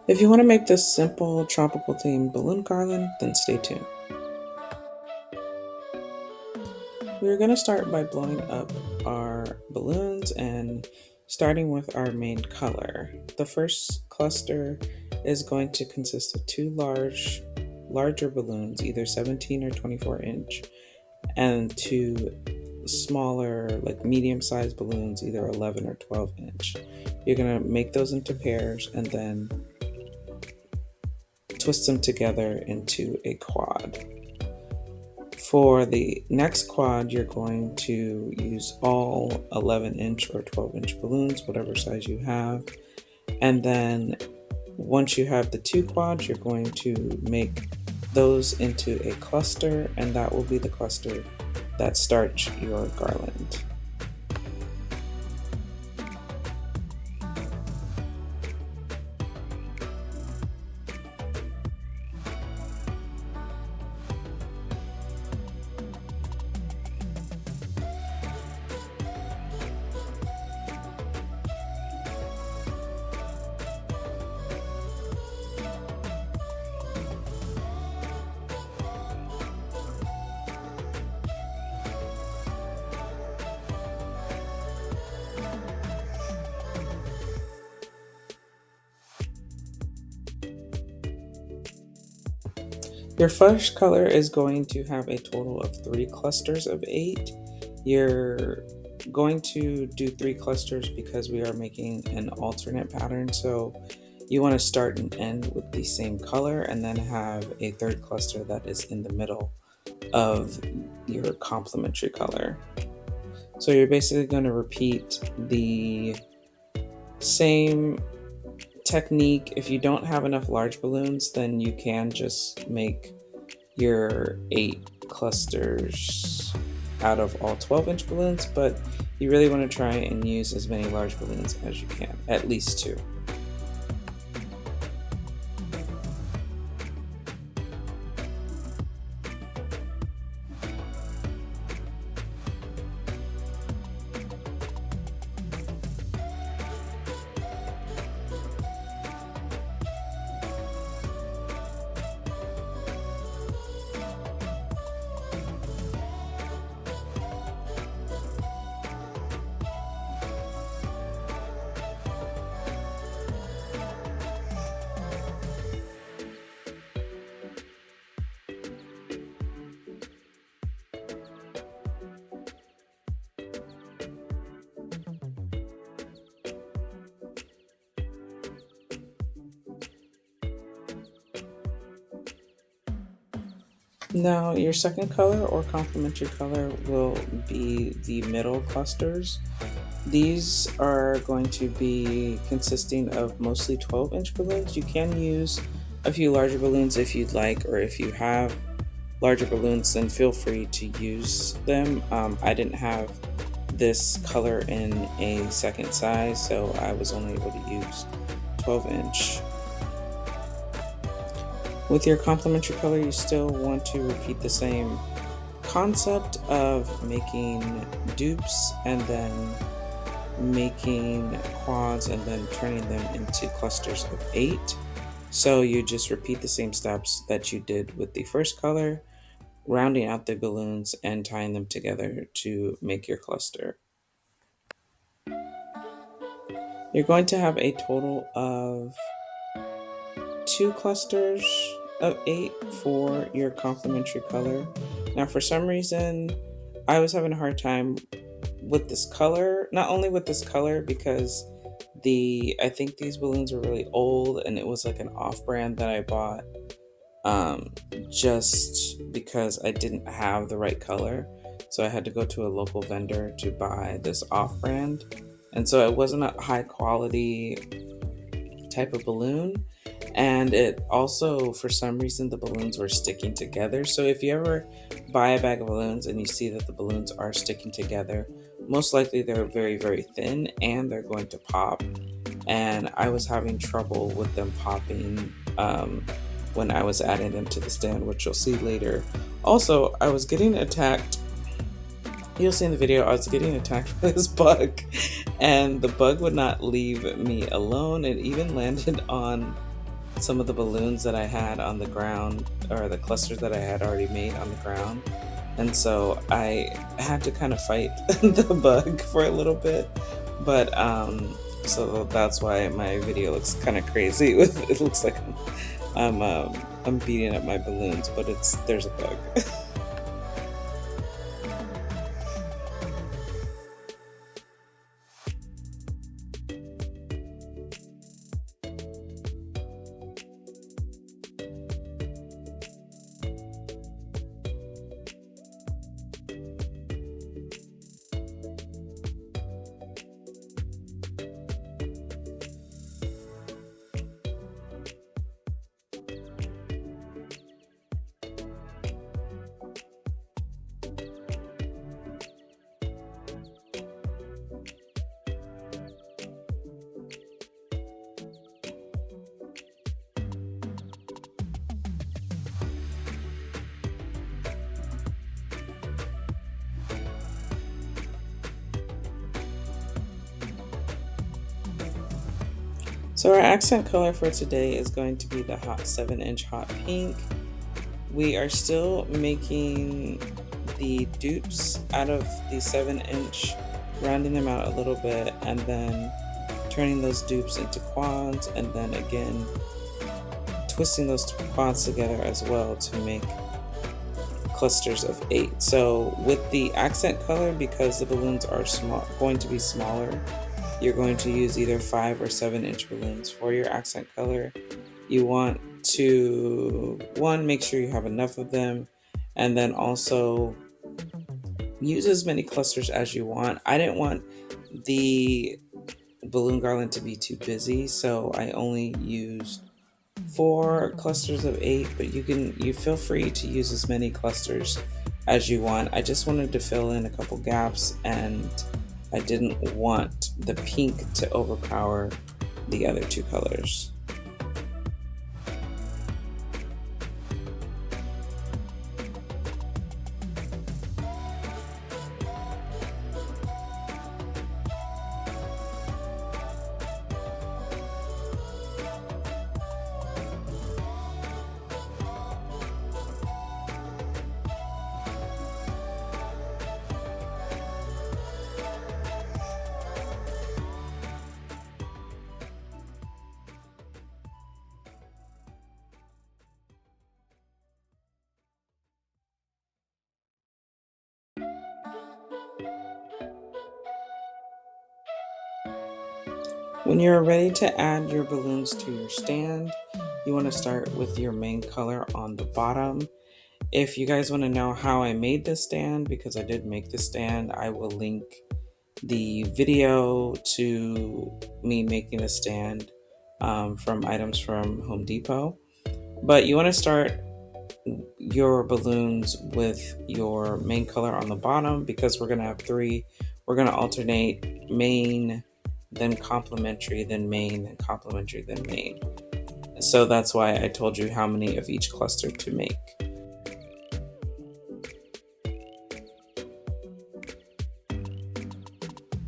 If you want to make this simple tropical themed balloon garland, then stay tuned. We're going to start by blowing up our balloons and starting with our main color. The first cluster is going to consist of two larger balloons, either 17 or 24 inch, and two smaller, like medium sized balloons, either 11 or 12 inch. You're going to make those into pairs and then twist them together into a quad. For the next quad, you're going to use all 11 inch or 12 inch balloons, whatever size you have. And then once you have the two quads, you're going to make those into a cluster, and that will be the cluster that starts your garland. Your first color is going to have a total of three clusters of eight. You're going to do three clusters because we are making an alternate pattern. So you want to start and end with the same color and then have a third cluster that is in the middle of your complementary color. So you're basically going to repeat the same technique. If you don't have enough large balloons, then you can just make your 8 clusters out of all 12-inch balloons, but you really want to try and use as many large balloons as you can, at least two. Now, your second color or complementary color will be the middle clusters. These are going to be consisting of mostly 12-inch balloons. You can use a few larger balloons if you'd like, or if you have larger balloons, then feel free to use them. I didn't have this color in a second size, so I was only able to use 12-inch. With your complementary color, you still want to repeat the same concept of making dupes and then making quads and then turning them into clusters of 8. So you just repeat the same steps that you did with the first color, rounding out the balloons and tying them together to make your cluster. You're going to have a total of 2 clusters of 8 for your complementary color. Now, for some reason, I was having a hard time with this color, not only with this color, because I think these balloons were really old and it was like an off brand that I bought just because I didn't have the right color. So I had to go to a local vendor to buy this off brand. And so it wasn't a high quality type of balloon. And it also, for some reason, the balloons were sticking together. So if you ever buy a bag of balloons and you see that the balloons are sticking together, most likely they're very, very thin and they're going to pop. And I was having trouble with them popping when I was adding them to the stand, which you'll see later. Also, I was getting attacked. You'll see in the video, I was getting attacked by this bug, and the bug would not leave me alone. It even landed on some of the balloons that I had on the ground, or the clusters that I had already made on the ground. And so I had to kind of fight the bug for a little bit. But so that's why my video looks kind of crazy. With it looks like I'm beating up my balloons, but it's there's a bug. So our accent color for today is going to be the hot 7-inch hot pink. We are still making the dupes out of the 7-inch, rounding them out a little bit, and then turning those dupes into quads, and then again twisting those quads together as well to make clusters of 8. So with the accent color, because the balloons are going to be smaller, you're going to use either 5 or 7-inch balloons for your accent color. You want to, one, make sure you have enough of them, and then also use as many clusters as you want. I didn't want the balloon garland to be too busy, so I only used 4 clusters of 8, but you feel free to use as many clusters as you want. I just wanted to fill in a couple gaps, and I didn't want the pink to overpower the other 2 colors. When you're ready to add your balloons to your stand, you want to start with your main color on the bottom. If you guys want to know how I made this stand, because I did make this stand, I will link the video to me making a stand from items from Home Depot. But you want to start your balloons with your main color on the bottom, because we're going to have 3. We're going to alternate main, then complementary, then main, then complementary, then main. So that's why I told you how many of each cluster to make.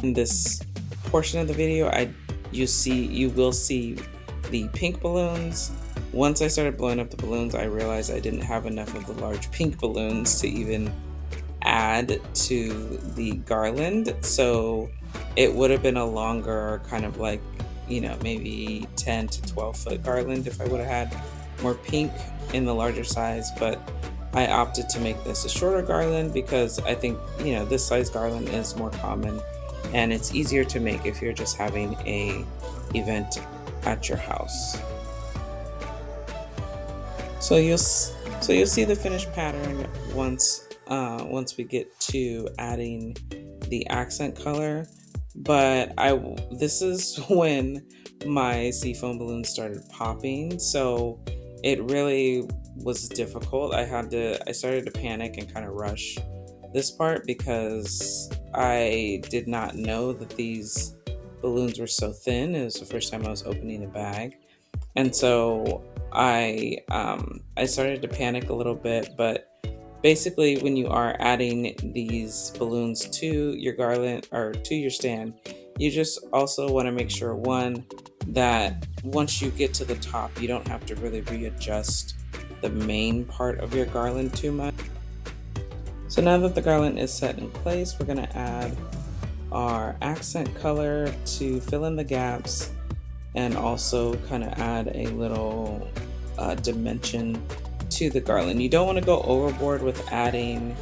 In this portion of the video, you will see the pink balloons. Once I started blowing up the balloons, I realized I didn't have enough of the large pink balloons to even add to the garland. So it would have been a longer kind of like, maybe 10 to 12 foot garland if I would have had more pink in the larger size. But I opted to make this a shorter garland because I think, this size garland is more common and it's easier to make if you're just having a event at your house. So you'll see the finished pattern once we get to adding the accent color. But this is when my seafoam balloons started popping, so it really was difficult. I started to panic and kind of rush this part because I did not know that these balloons were so thin. It was the first time I was opening a bag. And so I started to panic a little bit, but basically when you are adding these balloons to your garland or to your stand, You just also want to make sure, one, that once you get to the top, you don't have to really readjust the main part of your garland too much. So now that the garland is set in place, we're going to add our accent color to fill in the gaps and also kind of add a little dimension to the garland. You don't want to go overboard with adding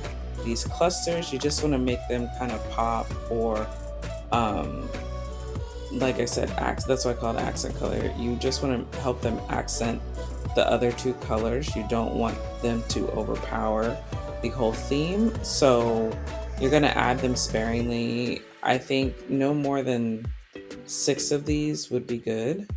these clusters. You just want to make them kind of pop, or um, like I said, that's why I call it accent color. You just want to help them accent the other two colors. You don't want them to overpower the whole theme. So you're going to add them sparingly. I think no more than 6 of these would be good.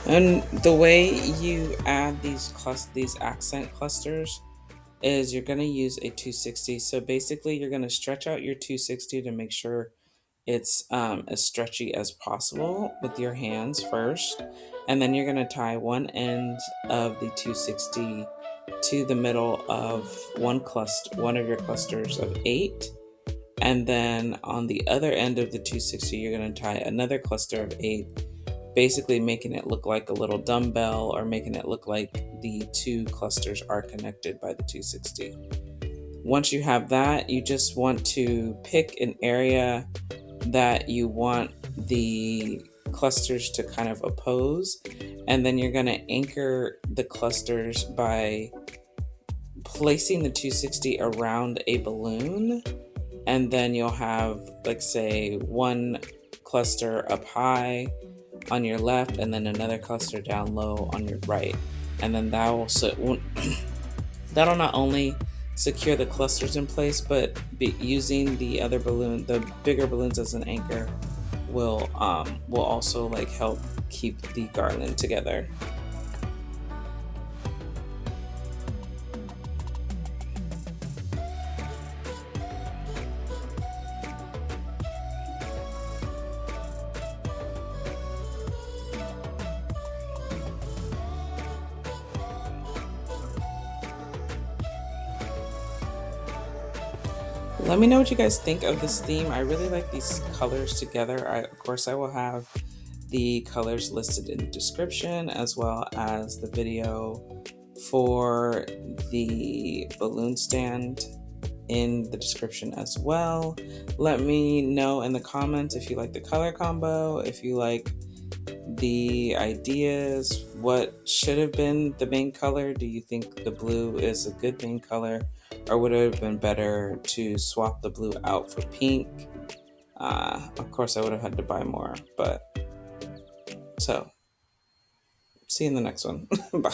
And the way you add these accent clusters is you're going to use a 260. So basically, you're going to stretch out your 260 to make sure it's as stretchy as possible with your hands first. And then you're going to tie one end of the 260 to the middle of one of your clusters of 8. And then on the other end of the 260, you're going to tie another cluster of 8, basically making it look like a little dumbbell, or making it look like the two clusters are connected by the 260. Once you have that, you just want to pick an area that you want the clusters to kind of oppose, and then you're going to anchor the clusters by placing the 260 around a balloon, and then you'll have, like, say, one cluster up high on your left and then another cluster down low on your right. And then that'll not only secure the clusters in place, but using the bigger balloons as an anchor will also like help keep the garland together. Let me know what you guys think of this theme. I really like these colors together. Of course, I will have the colors listed in the description, as well as the video for the balloon stand in the description as well. Let me know in the comments if you like the color combo, if you like the ideas, what should have been the main color. Do you think the blue is a good main color, or would it have been better to swap the blue out for pink? Of course, I would have had to buy more, but so see you in the next one. Bye.